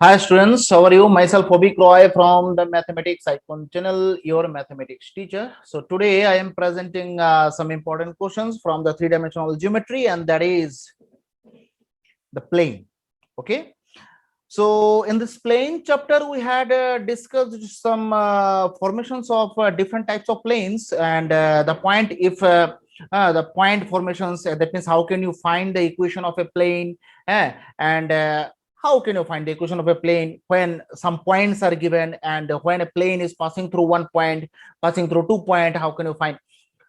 Hi students, how are you? Myself Hobik Roy from the Mathematics Icon channel, your mathematics teacher. So today I am presenting some important questions from the three-dimensional geometry, and that is the plane. Okay. So in this plane chapter, we had discussed some formations of different types of planes, and the point the point formations, that means how can you find the equation of a plane, and how can you find the equation of a plane when some points are given, and when a plane is passing through one point, passing through 2 point, how can you find?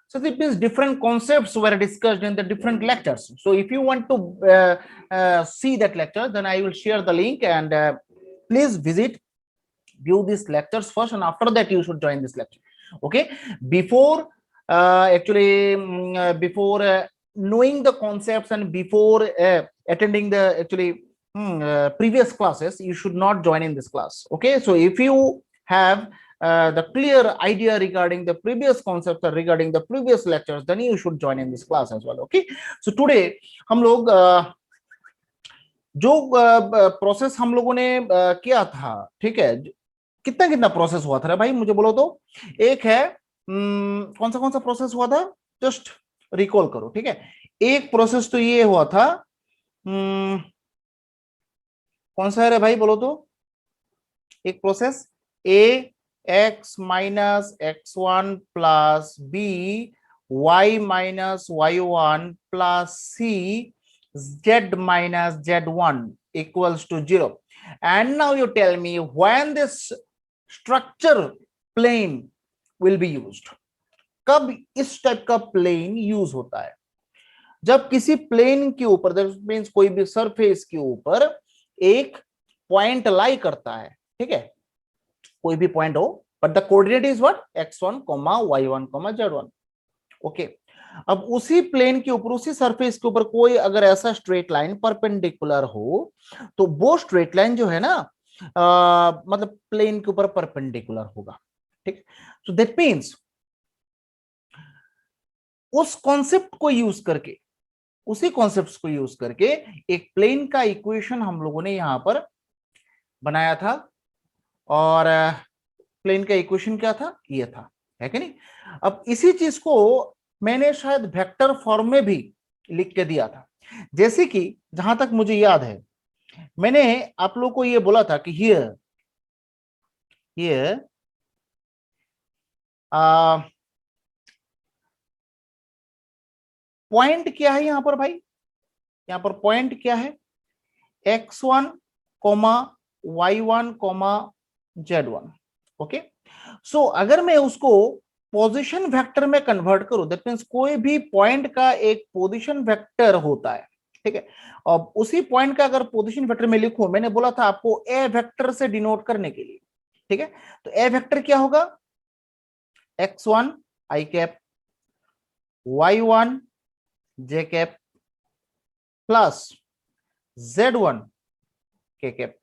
So it means different concepts were discussed in the different lectures. So if you want to see that lecture, then I will share the link, and please view these lectures first, and after that you should join this lecture. Okay. Before before knowing the concepts, and before attending the previous classes, you should not join in this class. Okay. So if you have the clear idea regarding the previous concepts or regarding the previous lectures, then you should join in this class as well. Okay. So today हम लोग जो process हम लोगों ने किया था, ठीक है, कितना कितना प्रोसेस हुआ था भाई, मुझे बोलो तो। एक है कौन सा प्रोसेस हुआ था, जस्ट रिकॉल करो। ठीक है, एक प्रोसेस तो ये हुआ था, कौन सा है भाई, बोलो तो। एक process A X minus X one plus B Y minus Y one plus C z minus z1 equals to 0. And now you tell me when this structure plane will be used. कब इस type का plane use होता है? जब किसी plane के ऊपर, that means कोई भी सरफेस के ऊपर एक पॉइंट लाई करता है, ठीक है, कोई भी पॉइंट हो, but the coordinate is what, x1, y1, z1. Okay. अब उसी प्लेन के ऊपर, उसी सरफेस के ऊपर कोई अगर ऐसा स्ट्रेट लाइन परपेंडिकुलर हो, तो वो स्ट्रेट लाइन जो है ना, मतलब प्लेन के ऊपर परपेंडिकुलर होगा। ठीक। सो दैट मींस उस कॉन्सेप्ट को यूज करके, उसी कॉन्सेप्ट को यूज करके एक प्लेन का इक्वेशन हम लोगों ने यहां पर बनाया था। और प्लेन का इक्वेशन क्या था, ये था, है कि नहीं। अब इसी चीज को मैंने शायद वेक्टर फॉर्म में भी लिख के दिया था। जैसे कि जहां तक मुझे याद है, मैंने आप लोगों को ये बोला था कि हियर पॉइंट क्या है यहां पर भाई, यहां पर पॉइंट क्या है, x1, y1, z1। ओके। सो अगर मैं उसको पोजीशन वेक्टर में कन्वर्ट करूं, दैट मींस कोई भी पॉइंट का एक पोजीशन वेक्टर होता है, ठीक है, और उसी पॉइंट का अगर पोजीशन वेक्टर में लिखूं, मैंने बोला था आपको ए वेक्टर से डिनोट करने के लिए, ठीक है। तो ए वेक्टर क्या होगा, x1 आई कैप, y1 जे कैप प्लस z1 के कैप,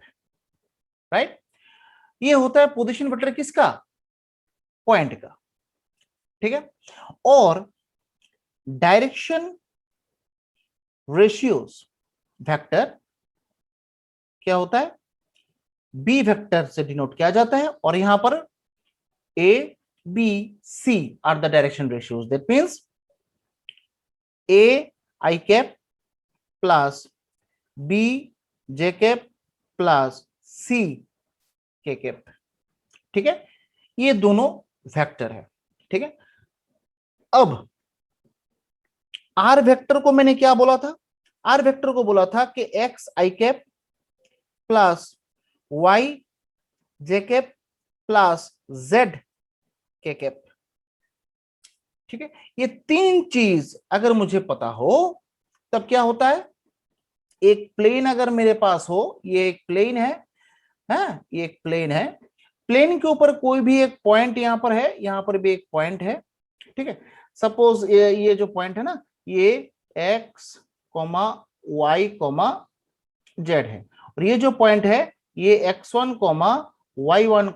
राइट। ये होता है पोजीशन वेक्टर किसका, पॉइंट का, ठीक है। और डायरेक्शन रेशियोज वेक्टर क्या होता है, बी वेक्टर से डिनोट किया जाता है। और यहां पर A B C are the direction ratios, that means A I cap plus B J cap plus C K cap, ठीक है। ये दोनों वेक्टर है, ठीक है। अब आर वेक्टर को मैंने क्या बोला था, आर वेक्टर को बोला था कि x I cap plus Y J cap plus Z K cap, ठीक है। ये तीन चीज अगर मुझे पता हो, तब क्या होता है, एक प्लेन अगर मेरे पास हो, ये एक प्लेन है, हाँ, ये एक प्लेन है, प्लेन के ऊपर कोई भी एक पॉइंट यहां पर है, यहां पर भी एक पॉइंट है, ठीक है। सपोज ये जो पॉइंट है ना, ये x, y, z है, और ये जो पॉइंट है ये x1, y1,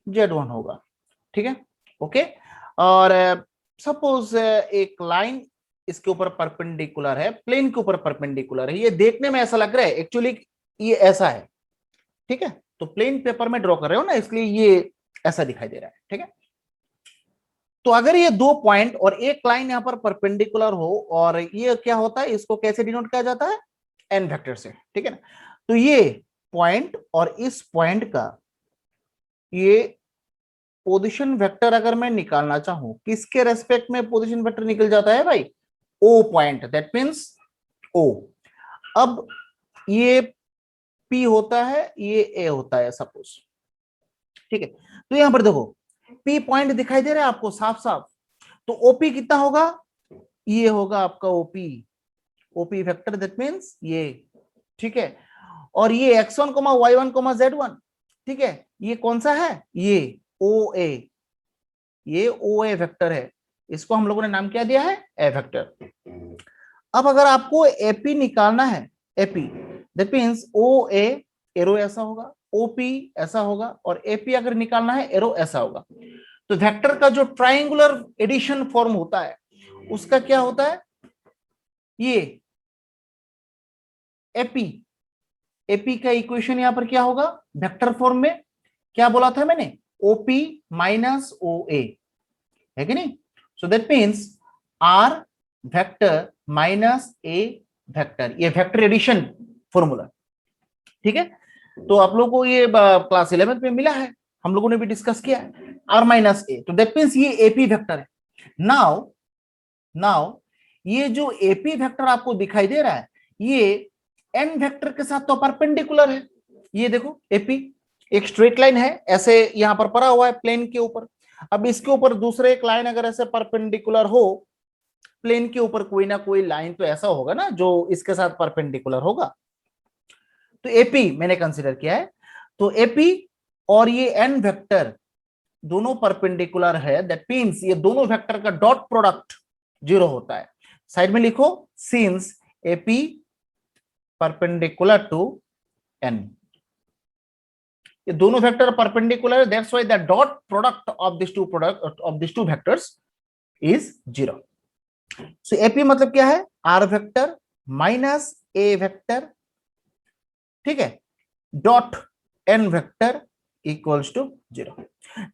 z1 होगा, ठीक है। ओके। और सपोज एक लाइन इसके ऊपर परपेंडिकुलर है, प्लेन के ऊपर परपेंडिकुलर है, ये देखने में ऐसा लग रहा है, एक्चुअली ये ऐसा है, ठीक है, तो प्लेन पेपर में ड्रॉ कर रहे हो ना, इसलिए ये ऐसा दिखाई दे रहा है। ठीक है, तो अगर ये दो पॉइंट और एक लाइन यहां पर परपेंडिकुलर हो, और ये क्या होता है, इसको कैसे डिनोट किया जाता है, एन वेक्टर से। ठीक है ना, तो ये पॉइंट और इस पॉइंट का ये पोजीशन वेक्टर अगर मैं निकालना चाहूं, किसके रेस्पेक्ट में पोजीशन वेक्टर निकल जाता है भाई, ओ पॉइंट, दैट मींस ओ। अब ये पी होता है, ये ए होता है सपोज। ठीक है, तो यहां पर देखो पी पॉइंट दिखाई दे रहा है आपको साफ साफ, तो ओपी कितना होगा, ये होगा आपका OP, OP vector, that means ये। ठीक है, और ये x1 y1 z1, ठीक है, ये कौन सा है, ये ओ ए, ये ओ ए वेक्टर है, इसको हम लोगों ने नाम क्या दिया है, ए वेक्टर। अब अगर आपको एपी निकालना है, AP that means O A, arrow ऐसा होगा, ओपी ऐसा होगा, और एपी अगर निकालना है एरो ऐसा होगा। तो वेक्टर का जो ट्राइंगुलर एडिशन फॉर्म होता है उसका क्या होता है, ये एपी, एपी का इक्वेशन यहां पर क्या होगा, वेक्टर फॉर्म में क्या बोला था मैंने, ओपी माइनस ओ ए, है कि नहीं। So that means R vector minus A vector, ये वेक्टर एडिशन फॉर्मूला। ठीक है, तो आप लोगों को ये क्लास 11 में मिला है, हम लोगों ने भी डिस्कस किया है, आर माइनस ए, तो दैट मीन्स ये एपी वेक्टर है। नाउ नाउ ये जो एपी वेक्टर आपको दिखाई दे रहा है, ये एन वेक्टर के साथ तो परपेंडिकुलर है। ये देखो एपी एक स्ट्रेट लाइन है, ऐसे यहां पर पड़ा हुआ है प्लेन के ऊपर। अब इसके ऊपर दूसरे एक लाइन अगर ऐसे परपेंडिकुलर हो, प्लेन के ऊपर कोई ना कोई लाइन तो ऐसा होगा ना जो इसके साथ परपेंडिकुलर होगा, तो एपी मैंने कंसीडर किया है। तो एपी और ये एन वेक्टर दोनों परपेंडिकुलर है, दैट मींस ये दोनों वेक्टर का डॉट प्रोडक्ट 0 होता है। साइड में लिखो, since AP perpendicular to N, ये दोनों vector perpendicular, that's why the dot product of this two vectors is 0। So AP मतलब क्या है, R vector minus A vector, ठीक है, dot N vector equals to 0.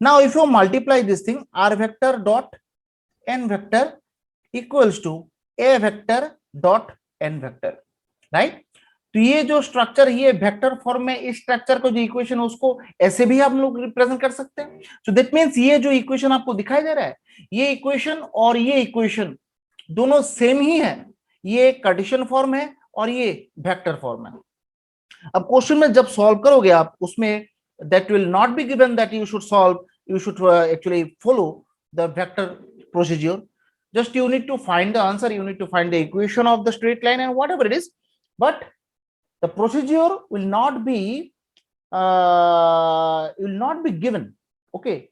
Now if you multiply this thing, r vector dot n vector equals to a vector dot n vector, right? तो ये जो structure, ये vector form में इस structure को जो इक्वेशन है उसको ऐसे भी हम लोग रिप्रेजेंट कर सकते हैं। सो दैट मींस ये जो इक्वेशन आपको दिखाई दे रहा है, ये इक्वेशन और ये इक्वेशन दोनों सेम ही है, ये कार्टेशियन फॉर्म है और ये वेक्टर फॉर्म है। अब क्वेश्चन में जब सॉल्व करोगे आप, उसमें that will not be given that you should solve, you should actually follow the vector procedure. Just you need to find the answer, you need to find the equation of the straight line and whatever it is, but the procedure will not be given, okay,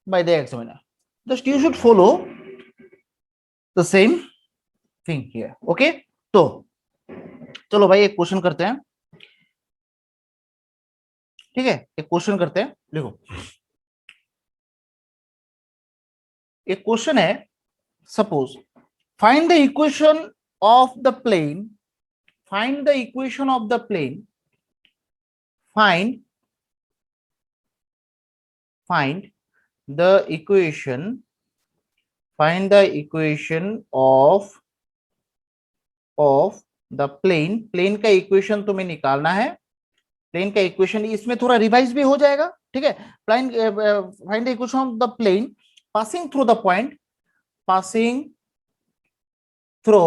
by the examiner. Just you should follow the same thing here, okay. तो चलो भाई एक question करते हैं, ठीक है, एक question करते हैं, लिखो। एक क्वेश्चन है, suppose find the equation of the plane, find the equation of the plane, find the equation, find the equation of the plane, plane का इक्वेशन तुम्हें निकालना है, प्लेन का इक्वेशन, इसमें थोड़ा रिवाइज भी हो जाएगा, ठीक है। Plane find the equation of the plane passing through the point, passing through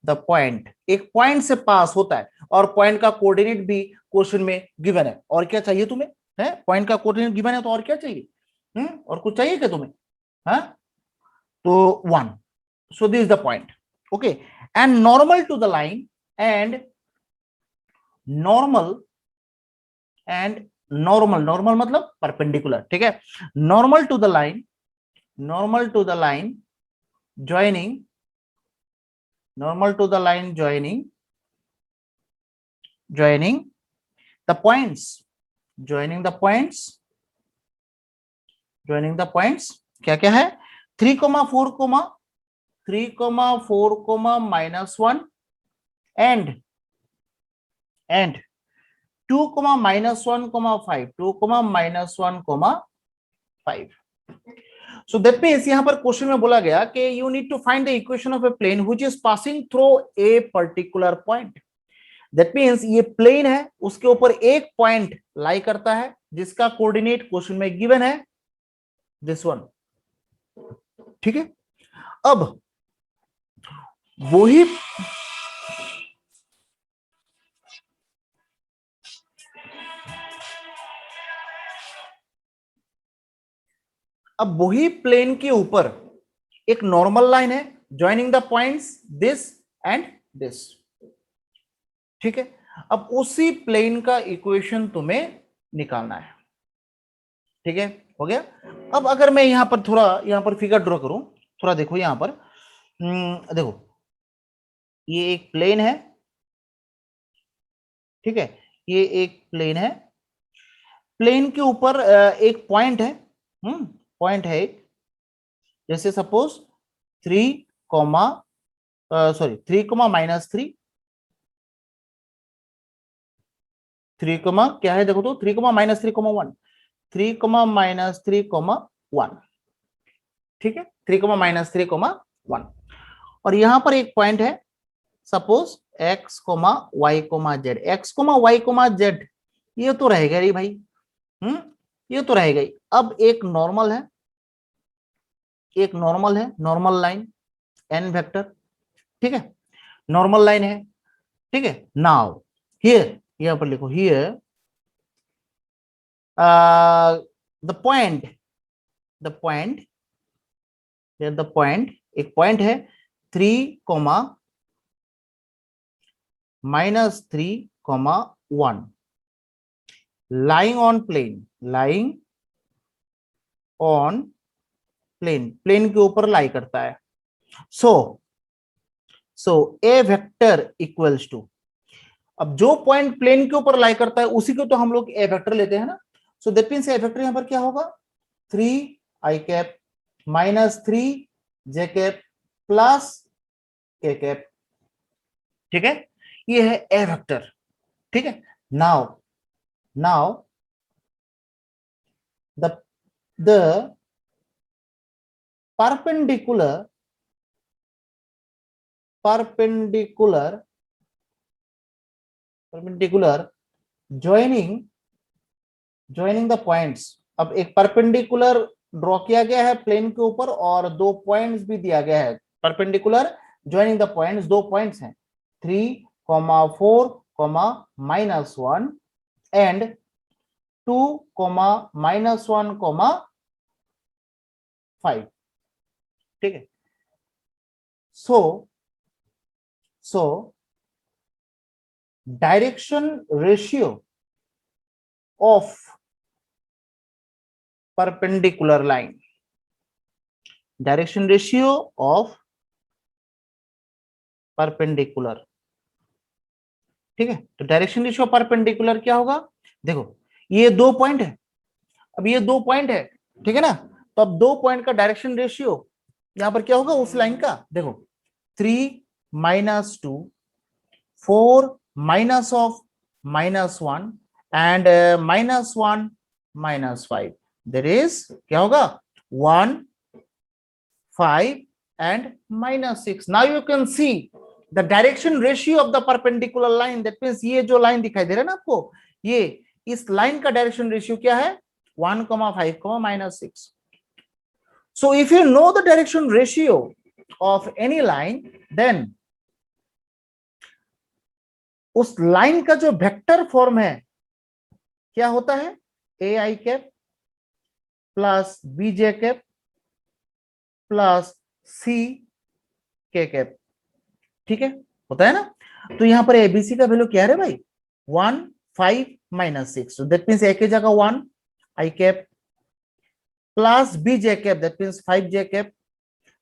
the point, एक पॉइंट से पास होता है, और पॉइंट का कोऑर्डिनेट भी क्वेश्चन में गिवन है। और क्या चाहिए तुम्हें, है पॉइंट का कोऑर्डिनेट गिवन है तो और क्या चाहिए, और कुछ चाहिए क्या तुम्हें, हाँ, तो 1, so this is the point, okay, and normal to the line, and normal normal मतलब परपेंडिकुलर, ठीक है, normal to the line, joining, normal to the line joining the points, joining the points क्या क्या है, 3, 4, 3, 4, -1 and and 2, -1, 5, 2, -1, 5. So that means यहां पर question में बोला गया कि you need to find the equation of a plane which is passing through a particular point. That means ये प्लेन है, उसके ऊपर एक पॉइंट लाई करता है जिसका कोऑर्डिनेट क्वेश्चन में गिवन है, दिस वन. ठीक है, अब वही प्लेन के ऊपर एक नॉर्मल लाइन है joining the points this and this. ठीक है, अब उसी प्लेन का इक्वेशन तुम्हें निकालना है. ठीक है, हो गया. अब अगर मैं यहां पर थोड़ा यहां पर फिगर ड्रॉ करूं, थोड़ा देखो यहां पर, देखो ये एक प्लेन है. ठीक है, ये एक प्लेन है. प्लेन के ऊपर एक पॉइंट है, पॉइंट है एक, जैसे सपोज 3, सॉरी 3, -3, 3, क्या है देखो तो 3, -3, 1, 3, -3, 1. ठीक है, 3, -3, 1. और यहां पर एक पॉइंट है suppose x, y, z. x, y, z ये तो रहेगा ही भाई. ये तो रहेगा ही. अब एक नॉर्मल है, नॉर्मल लाइन n वेक्टर. ठीक है, नॉर्मल लाइन है. ठीक है, नाउ हियर, यहां पर लिखो हियर द पॉइंट एक पॉइंट है 3, -3, 1 lying on प्लेन के ऊपर लाई करता है. सो ए वेक्टर इक्वल्स टू, अब जो पॉइंट प्लेन के ऊपर लाई करता है उसी को तो हम लोग ए वेक्टर लेते हैं ना. सो दैट मींस ए वेक्टर यहां पर क्या होगा, 3i cap -3 j cap plus k cap. ठीक है, ये है ए वेक्टर. ठीक है, now the perpendicular joining the points. अब एक परपेंडिकुलर ड्रॉ किया गया है प्लेन के ऊपर और दो पॉइंट्स भी दिया गया है. परपेंडिकुलर ज्वाइनिंग द पॉइंट्स, दो पॉइंट्स हैं 3, 4, -1 एंड 2, -1, 5. ठीक है, so direction ratio of perpendicular line, direction ratio of perpendicular. ठीक है, तो डायरेक्शन रेशियो ऑफ परपेंडिकुलर क्या होगा, देखो ये दो पॉइंट है, अब ये दो पॉइंट है. ठीक है ना, तो अब दो पॉइंट का डायरेक्शन रेशियो यहां पर क्या होगा उस लाइन का, देखो 3, -2, 4, -1 एंड -1, -5. देयर इज क्या होगा 1, 5 and -6. Now you can see the direction ratio of the perpendicular line. That means ये जो लाइन दिखाई दे रहा है ना आपको, ये इस लाइन का डायरेक्शन रेशियो क्या है 1, 5, -6. So if you know the direction ratio of any line, then उस लाइन का जो वेक्टर फॉर्म है क्या होता है, A I cap plus B J cap plus C K cap. ठीक है, होता है ना. तो यहां पर एबीसी का वैल्यू क्या है भाई 1, 5, -6. so that means ए की जगह 1 I cap plus B J cap, that means 5 J cap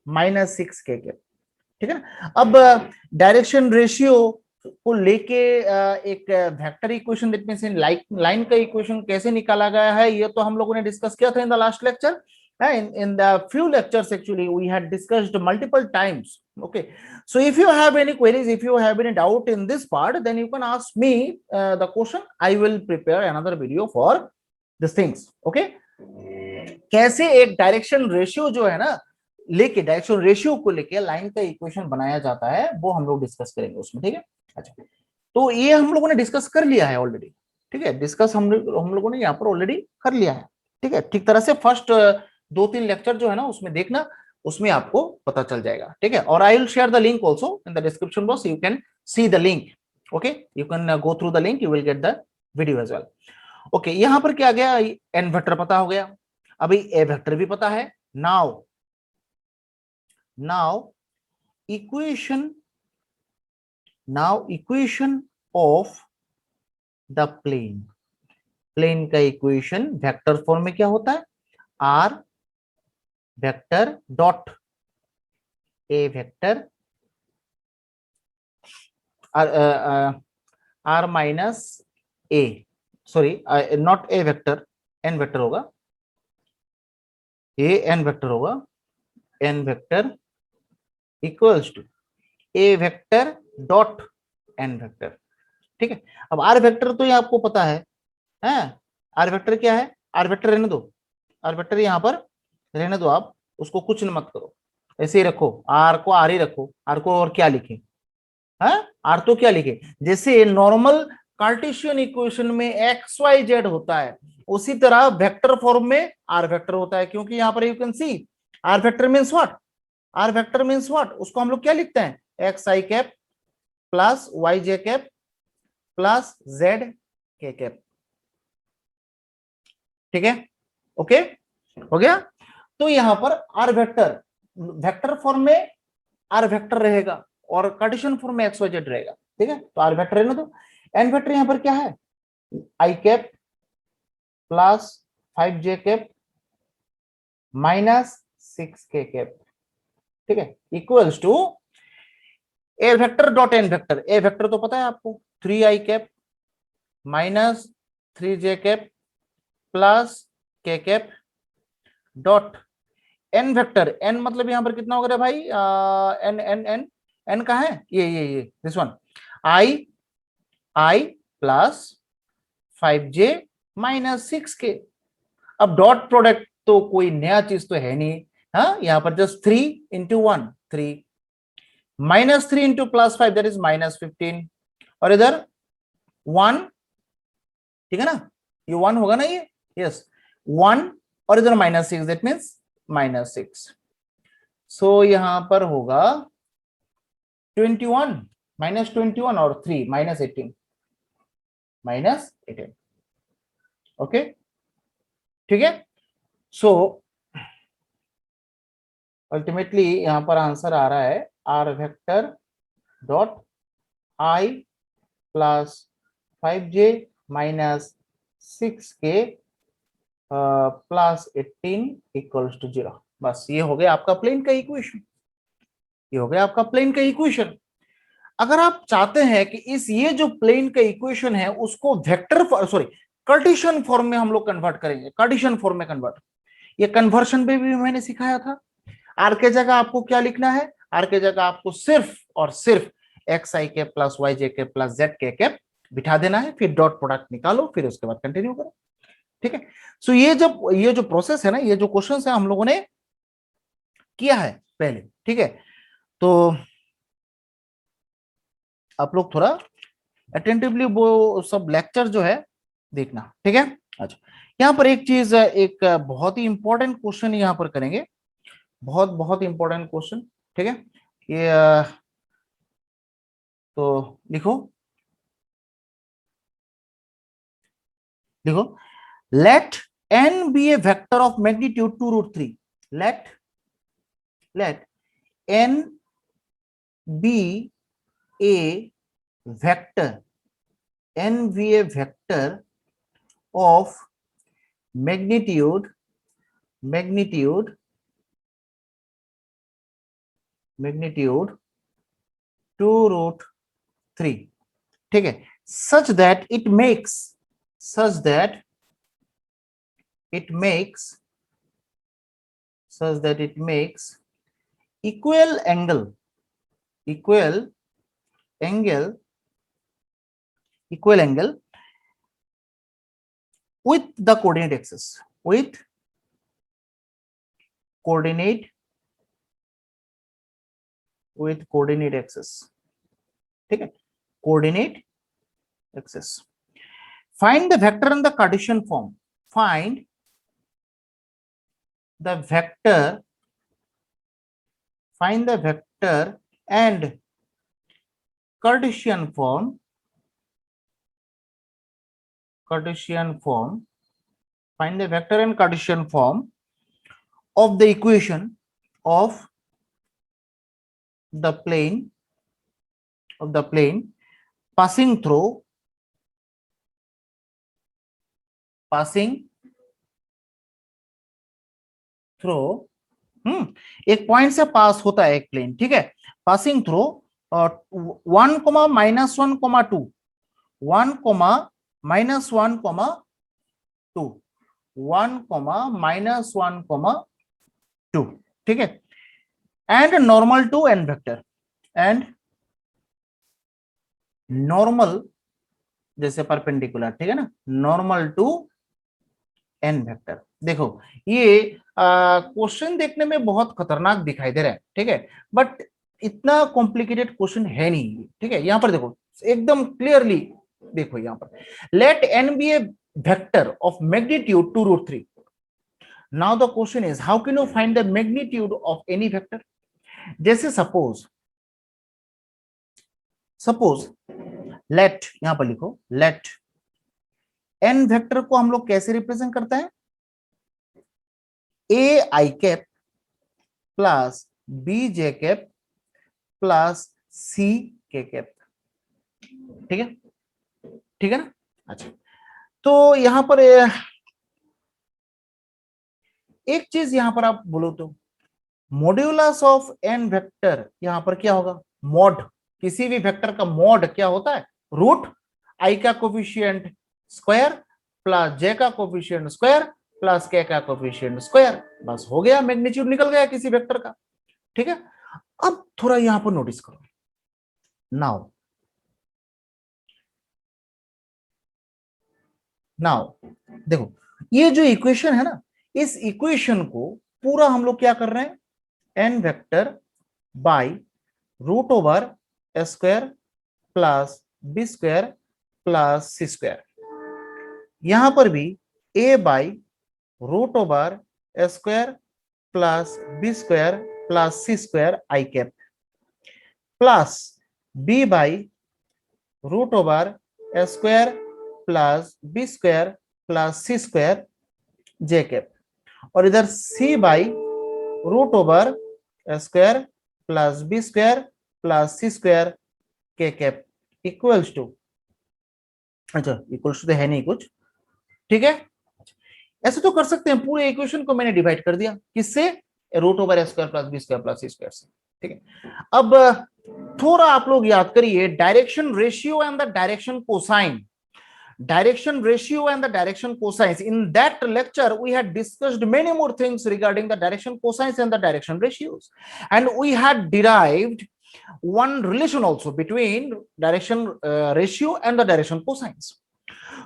-6 K cap. ठीक है ना. अब डायरेक्शन रेशियो को लेके एक vector equation, that means line का इक्वेशन कैसे निकाला गया है, ये तो हम लोगों ने डिस्कस किया था in the last lecture. in the few lectures actually we had discussed multiple times. Okay, so if you have any queries, if you have any doubt in this part, then you can ask me the question. I will prepare another video for these things. Okay, कैसे एक direction ratio जो है ना लेके, direction ratio को लेके line का equation बनाया जाता है, वो हम लोग डिस्कस करेंगे उसमें। ठीक है, अच्छा, तो ये हम लोगों ने डिस्कस कर लिया है ऑलरेडी। ठीक है, डिस्कस हम लोगों ने यहाँ पर ऑलरेडी कर लिया है। ठीक है, ठीक तरह से फर्स्ट 2-3 लेक्चर जो है ना उसमें देखना, उसमें आपको पता चल जाएगा। ठीक है, और I will share the link also in the description box, you can see the link. Okay, you can go through the link, you will get the video as well. Okay, यहां पर क्या गया, एन वेक्टर पता हो गया, अभी ए vector भी पता है। Now equation of the plane का इक्वेशन वेक्टर फॉर्म में क्या होता है, R vector dot A vector R minus A, sorry not A vector, N vector होगा, ए एन वेक्टर होगा, N vector equals to A vector dot N vector. ठीक है, अब आर वेक्टर तो ये आपको पता है, आर वेक्टर क्या है, आर वेक्टर रहने दो, आर वेक्टर यहां पर रहने दो, आप उसको कुछ न मत करो, ऐसे ही रखो, आर को आर ही रखो, आर को और क्या लिखे, आर तो क्या लिखे, जैसे नॉर्मल कार्टेशियन इक्वेशन में एक्स वाई जेड होता है, उसी तरह वेक्टर फॉर्म में आर वेक्टर होता है, क्योंकि यहां पर you can see R vector means what, R vector means what, उसको हम लोग क्या लिखते हैं, X I cap plus Y J cap plus Z K cap. ठीक है, ओके, हो गया। तो यहां पर आर वेक्टर, वेक्टर फॉर्म में आर वेक्टर रहेगा और कार्टेशियन फॉर्म में एक्स वाई जेड रहेगा। ठीक है, तो आर वेक्टर रहने दो। एन वेक्टर यहां पर क्या है, I cap plus 5 J cap minus 6 K cap. ठीक है, equals to A vector dot N vector, A vector तो पता है आपको 3 I cap minus 3 J cap plus K cap dot N vector, N मतलब यहां पर कितना हो गया भाई, एन एन एन एन का है ये this one, I I plus 5 J minus 6 के। अब डॉट प्रोडक्ट तो कोई नया चीज तो है नहीं, हाँ, यहां पर जस्ट 3 × 1 3 माइनस 3 × +5 दैट इज -15, और इधर 1, ठीक है ना, ये 1 होगा ना, ये यस 1, और इधर -6 दैट मीन्स -6, सो यहां पर होगा 21 -21 और 3 -18 -18। ओके, ठीक है, सो अल्टीमेटली यहां पर आंसर आ रहा है R vector dot I plus 5 J minus 6 K plus 18 equals to 0। बस ये हो गया आपका प्लेन का इक्वेशन, ये हो गया आपका प्लेन का इक्वेशन। अगर आप चाहते हैं कि इस ये जो प्लेन का इक्वेशन है उसको वेक्टर सॉरी कार्टेशियन फॉर्म में हम लोग कन्वर्ट करेंगे, कार्टेशियन फॉर्म में कन्वर्ट, ये कन्वर्शन पे भी मैंने सिखाया था। आर के जगह आपको क्या लिखना है, आर के जगह आपको सिर्फ और सिर्फ एक्स आई के प्लस वाई जे के प्लस जेड के कैप बिठा देना है, फिर डॉट प्रोडक्ट निकालो, फिर उसके बाद कंटिन्यू करो। ठीक है, सो ये जो प्रोसेस है ना, ये जो क्वेश्चन है हम लोगों ने किया है पहले। ठीक है, तो आप लोग थोड़ा अटेंटिवली वो सब लेक्चर जो है देखना। ठीक है, अच्छा, यहाँ पर एक चीज, एक बहुत ही इंपॉर्टेंट क्वेश्चन यहाँ पर करेंगे, बहुत बहुत इंपॉर्टेंट क्वेश्चन। ठीक है, ये तो लिखो, देखो, let n be a vector of magnitude 2√3, let n be a vector, n be a vector of magnitude 2√3। ठीक है, such that it makes such that it makes equal angle with the coordinate axis, with coordinate axis. ठीक है, coordinate axis. Find the vector in the Cartesian form. Find the vector and Cartesian form. Find the vector and Cartesian form of the equation of the plane passing through एक point से pass होता है एक plane, ठीक है, passing through 1, -1, 2, 1, -1, 2, ठीक है, and normal to N vector, and normal जैसे परपेंडिकुलर, ठीक है ना, नॉर्मल टू एन वेक्टर. देखो ये क्वेश्चन देखने में बहुत खतरनाक दिखाई दे रहा है, ठीक है, बट इतना कॉम्प्लिकेटेड क्वेश्चन है नहीं, ठीक है. यहां पर देखो एकदम क्लियरली देखो, यहां पर let n be a vector of magnitude 2√3. Now the question is how can you find the magnitude of any vector. जैसे सपोज लेट, यहां पर लिखो लेट एन वेक्टर को हम लोग कैसे रिप्रेजेंट करते हैं, A I cap plus B J cap plus C K cap. ठीक है ना. अच्छा, तो यहां पर एक चीज यहां पर आप बोलो तो मॉड्यूलस ऑफ एन वेक्टर, यहां पर क्या होगा, मॉड, किसी भी वेक्टर का मॉड क्या होता है, रूट आई का कोफिशिएंट स्क्वायर प्लस जे का कोफिशिएंट स्क्वायर प्लस के का कोफिशिएंट स्क्वायर. बस हो गया, मैग्नीट्यूड निकल गया किसी वेक्टर का. ठीक है, अब थोड़ा यहां पर नोटिस करो. नाउ देखो ये जो इक्वेशन है ना, इस इक्वेशन को पूरा हम लोग क्या कर रहे हैं, N vector by root over A square plus B square plus C square. यहां पर भी A by root over A square plus B square plus C square I cap plus B by root over A square plus B square plus C square J cap, और इधर C by root over A square plus B square plus C square K cap equals to, अच्छा equals to तो है नहीं कुछ. ठीक है, ऐसे तो कर सकते हैं, पूरे इक्वेशन को मैंने डिवाइड कर दिया किससे, रूट ओवर ए square plus B square plus सी स्क्वायर से. ठीक है, अब थोड़ा आप लोग याद करिए direction ratio and the direction cosine. Direction ratio and the direction cosines. In that lecture, we had discussed many more things regarding the direction cosines and the direction ratios, and we had derived one relation also between direction ratio and the direction cosines.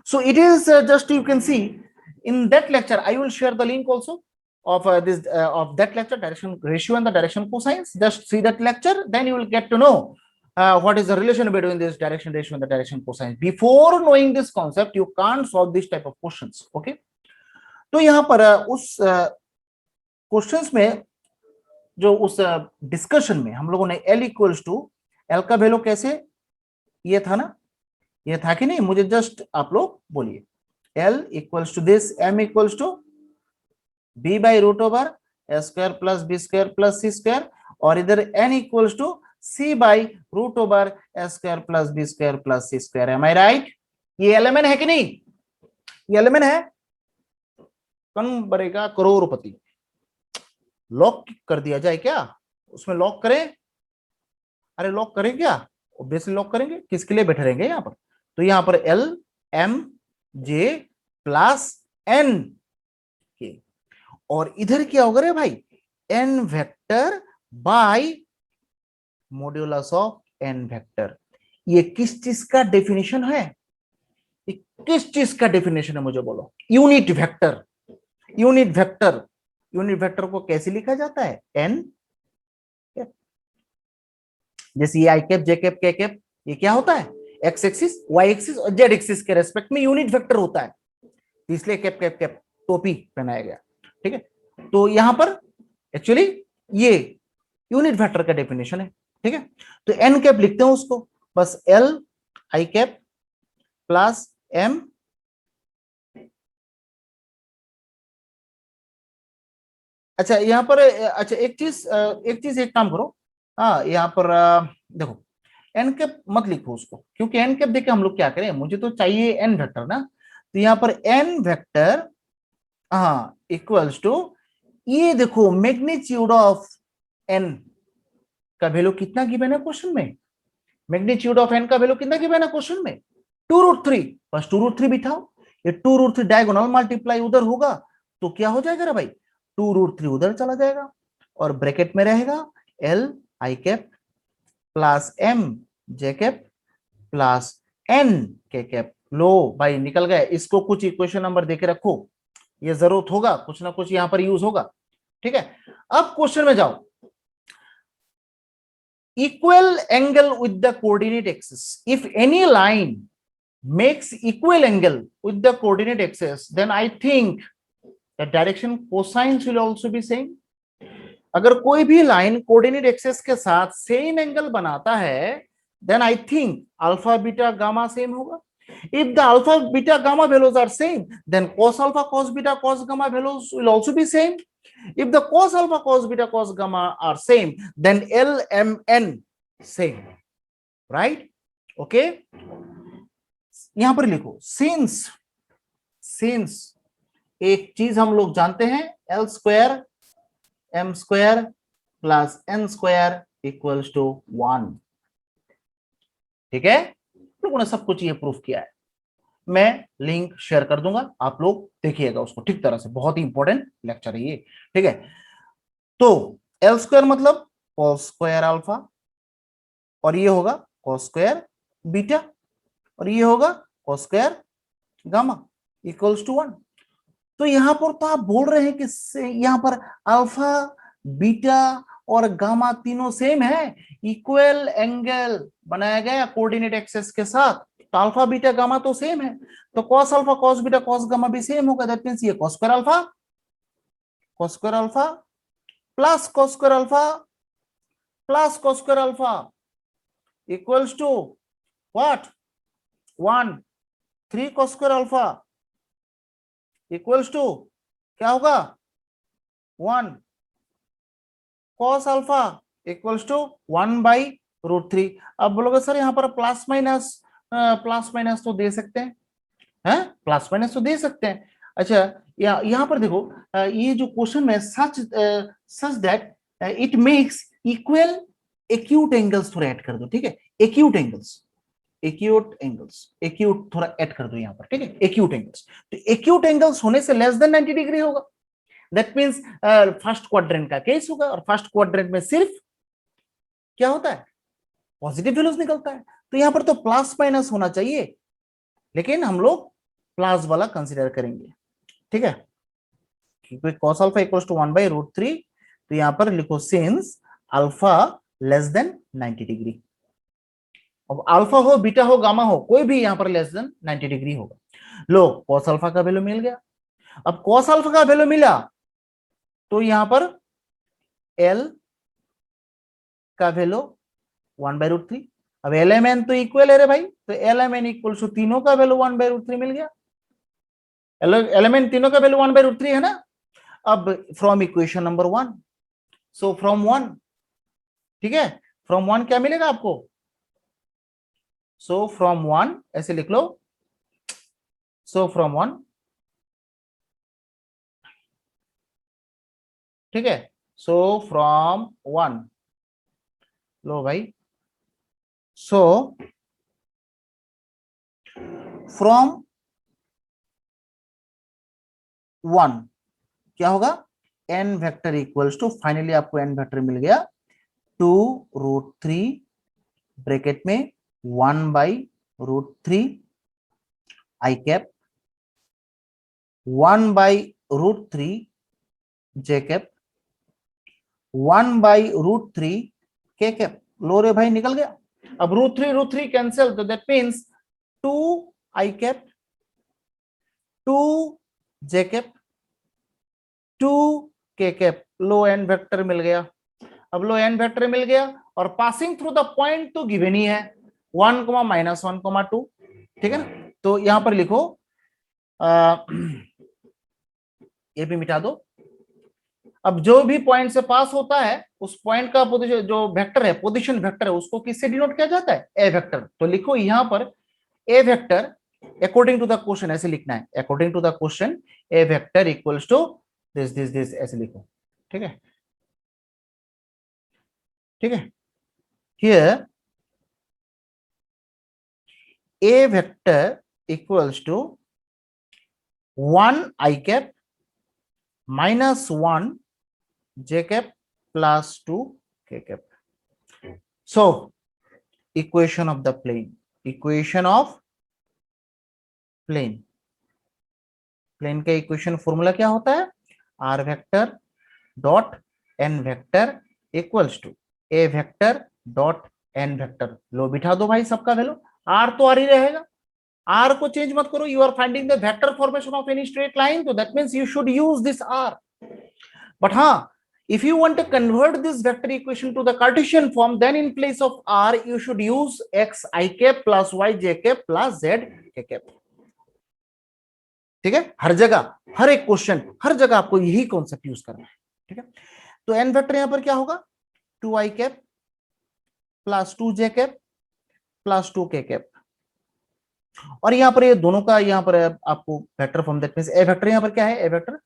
So it is just, you can see in that lecture. I will share the link also of this of that lecture, direction ratio and the direction cosines. Just see that lecture, then you will get to know what is the relation between this direction ratio and the direction cosine. Before knowing this concept, you can't solve this type of questions. Okay, तो यहाँ पर उस questions में जो उस discussion में हम लोगों ने L इक्वल्स टू, L का वैल्यू कैसे, ये था ना, ये था कि नहीं, मुझे जस्ट आप लोग बोलिए. L equals to this, M equals to B by root over A square plus B square plus C square, और इधर N equals to C by root over A square plus B square plus C square. Am I right? ये element है कि नहीं, ये element है. कौन बनेगा करोड़पति, लॉक कर दिया जाए क्या, उसमें लॉक करें, अरे लॉक करें क्या, ऑब्वियसली लॉक करेंगे. किसके लिए बैठे रहेंगे यहाँ पर, तो यहाँ पर L M J plus N के, और इधर क्या होगा रे भाई, n vector by modulus of n vector. ये किस चीज का डेफिनेशन है? ये किस चीज का डेफिनेशन है मुझे बोलो? Unit vector. Unit vector, unit vector को कैसे लिखा जाता है? n, जैसे ये आई कैप, जे कैप, के कैप, ये क्या होता है? एक्स एक्सिस, वाई एक्सिस और जेड एक्सिस के रेस्पेक्ट में यूनिट वेक्टर होता है, इसलिए कैप कैप कैप टोपी पहनाया गया। ठीक है, तो यहां पर एक्चुअली ये यूनिट वेक्टर का डेफिनेशन है। ठीक है, तो एन कैप लिखते हैं उसको, बस l i cap plus m अच्छा यहां पर अच्छा एक काम करो। हाँ यहाँ पर देखो, एन कैप मत लिखो उसको, क्योंकि एन कैप देखे हम लोग क्या करें, मुझे तो चाहिए एन वेक्टर ना, तो यहाँ पर एन वेक्टर हाँ इक्वल्स टू, ये देखो मैग्नीट्यूड ऑफ एन का वैल्यू कितना गिवन है क्वेश्चन में? मैग्नीट्यूड ऑफ एन का वैल्यू कितना गिवन है क्वेश्चन में? 2√3। बस 2√3 बिठाओ, ये 2√3 डायगोनल मल्टीप्लाई उधर होगा तो क्या हो जाएगा रे भाई? 2√3 उधर चला जाएगा और ब्रैकेट में रहेगा l i cap plus m j cap plus n k cap. लो भाई निकल गए, इसको कुछ इक्वेशन नंबर देके रखो, ये जरूरत होगा, कुछ ना कुछ यहां पर यूज होगा। ठीक है, अब क्वेश्चन में जाओ। equal angle with the coordinate axis, if any line makes equal angle with the coordinate axis, then I think the direction cosines will also be same। अगर कोई भी लाइन कोऑर्डिनेट एक्सिस के साथ सेम एंगल बनाता है, then I think alpha beta gamma same होगा। If the alpha beta gamma values are same, then cos alpha cos beta cos gamma values will also be same। If the cos alpha cos beta cos gamma are same, then L M N same, right? Okay, यहां पर लिखो since एक चीज हम लोग जानते हैं, L square m square plus n square equals to 1। ठीक है, लोगों ने सब कुछ ये प्रूफ किया है, मैं लिंक शेयर कर दूंगा, आप लोग देखिएगा उसको ठीक तरह से, बहुत ही इंपॉर्टेंट लेक्चर है ये। ठीक है, तो एल स्क्वायर मतलब कॉस स्क्वायर अल्फा, और ये होगा कॉस स्क्वायर बीटा, और ये होगा cos square gamma equals to 1। तो यहां पर तो आप बोल रहे हैं कि यहां पर अल्फा बीटा और गामा तीनों सेम है, इक्वल एंगल बनाया गया कोऑर्डिनेट एक्सिस के साथ, तो अल्फा बीटा गामा तो सेम है, तो cos alpha cos beta cos gamma भी सेम होगा। दैट मींस ये cos square alpha plus cos square alpha plus cos square alpha equals to what? 1। 3 cos square alpha equals to क्या होगा? 1 cos alpha equals to 1/√3। अब बोलोगे sir यहाँ पर plus minus तो दे सकते हैं, प्लस माइनस तो दे सकते हैं। अच्छा यहाँ पर देखो, ये जो क्वेश्चन है such that it makes equal acute angles थोड़ा ऐड कर दो। ठीक है, एक्यूट थोड़ा ऐड कर दो यहाँ पर। ठीक है, एक्यूट एंगल्स, तो एक्यूट एंगल्स होने से लेस देन 90 डिग्री होगा। दैट मीन्स फर्स्ट क्वाड्रेंट का केस होगा, और फर्स्ट क्वाड्रेंट में सिर्फ क्या होता है? पॉजिटिव वैल्यूज निकलता है, तो यहां पर तो प्लस माइनस होना चाहिए, लेकिन हम लोग प्लस वाला कंसीडर करेंगे। ठीक है, क्योंकि cos अल्फा इक्वल्स टू 1/√3, तो यहां पर लिखो since alpha less than 90 degree. अब अल्फा हो बीटा हो गामा हो, कोई भी यहां पर लेस देन 90 डिग्री होगा। लो cos अल्फा का वैल्यू मिल गया। अब cos अल्फा का वैल्यू मिला तो यहां पर L का वैल्यू 1/√3। अब एल एम एन तो इक्वल है रे भाई, तो l m n equal to तीनों का वैल्यू 1/√3 मिल गया। एल एम एन तीनों का वैल्यू 1/√3 है ना। अब from equation number 1, so from 1, ठीक है, फ्रॉम 1 क्या मिलेगा आपको? सो फ्रॉम 1 ऐसे लिख लो, सो फ्रॉम 1, ठीक है, सो फ्रॉम 1, लो भाई, सो फ्रॉम 1 क्या होगा? n vector equals to, finally आपको n वेक्टर मिल गया 2√3 ब्रैकेट में 1/√3 i cap 1/√3 j cap 1/√3 k cap. लो रे भाई निकल गया। अब √3 कैंसिल, तो that means 2 i cap 2 j cap 2 k cap. लो n वेक्टर मिल गया। अब लो n वेक्टर मिल गया और पासिंग थ्रू द पॉइंट तो गिवन ही है 1, -1, 2, ठीक है ना। तो यहां पर लिखो, ये भी मिटा दो। अब जो भी पॉइंट से पास होता है उस पॉइंट का पोजीशन, जो वेक्टर है, पोजीशन वेक्टर है, उसको किससे डिनोट किया जाता है? A vector. तो लिखो यहां पर A vector according to the question, ऐसे लिखना है, according to the question A vector equals to this, ऐसे लिखो, ठीक है, ठीक है। Here A vector equals to 1 i cap -1 j cap plus 2 k cap. So equation of the plane, equation of plane, plane का इक्वेशन फॉर्मूला क्या होता है? r vector dot n vector equals to a vector dot n vector. लो बिठा दो भाई सबका value, r तो r ही रहेगा, r को चेंज मत करो। You are finding the vector formation of any straight line, तो that means you should use this r। But हाँ, if you want to convert this vector equation to the Cartesian form, then in place of r you should use x I cap plus y j cap plus z k cap। ठीक है, हर जगह, हर एक question, हर जगह आपको यही concept use करना है, ठीक है। तो n वेक्टर यहां पर क्या होगा? 2 i cap plus 2 j cap plus 2 k cap। और यहां पर ये दोनों का यहां पर आपको vector form, that means A vector यहां पर क्या है? A vector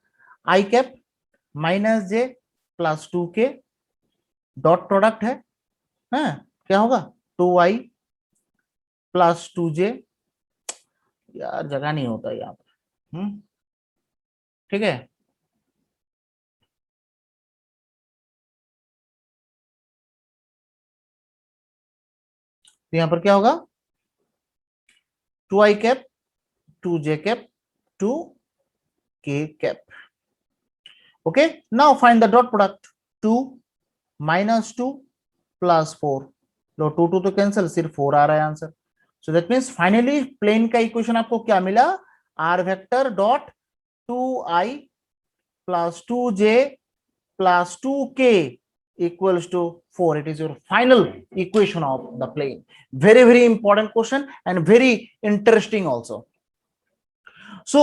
i cap minus j plus 2k dot product है, क्या होगा? 2i plus 2j। यार जगह नहीं होता यहाँ पर, ठीक है। तो यहाँ पर क्या होगा? 2i cap 2j cap 2k cap. Okay, now find the dot product. 2 -2 plus 4। लो 2 तो कैंसिल, सिर्फ 4 आ रहा है answer. So that means finally plane का इक्वेशन आपको क्या मिला? r vector dot 2i plus 2j plus 2k equals to 4. It is your final equation of the plane. Very, very important question and very interesting also. So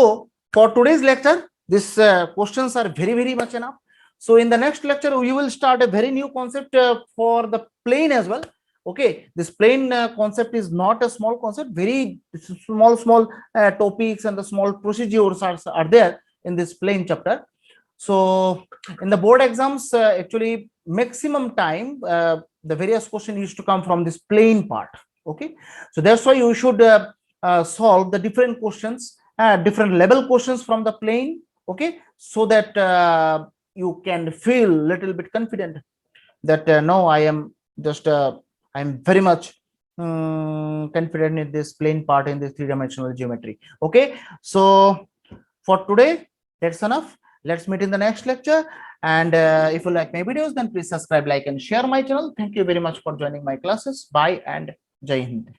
for today's lecture, these questions are very, very much enough. So in the next lecture, we will start a very new concept for the plane as well. Okay, this plane concept is not a small concept. Very small topics and the small procedures are there in this plane chapter. So in the board exams, actually maximum time the various questions used to come from this plane part. Okay, so that's why you should solve the different questions, different level questions from the plane. Okay, so that you can feel little bit confident that no, I am just I'm very much confident in this plane part in this three-dimensional geometry. Okay, so for today that's enough. Let's meet in the next lecture. And if you like my videos, then please subscribe, like, and share my channel. Thank you very much for joining my classes. Bye and Jai Hind.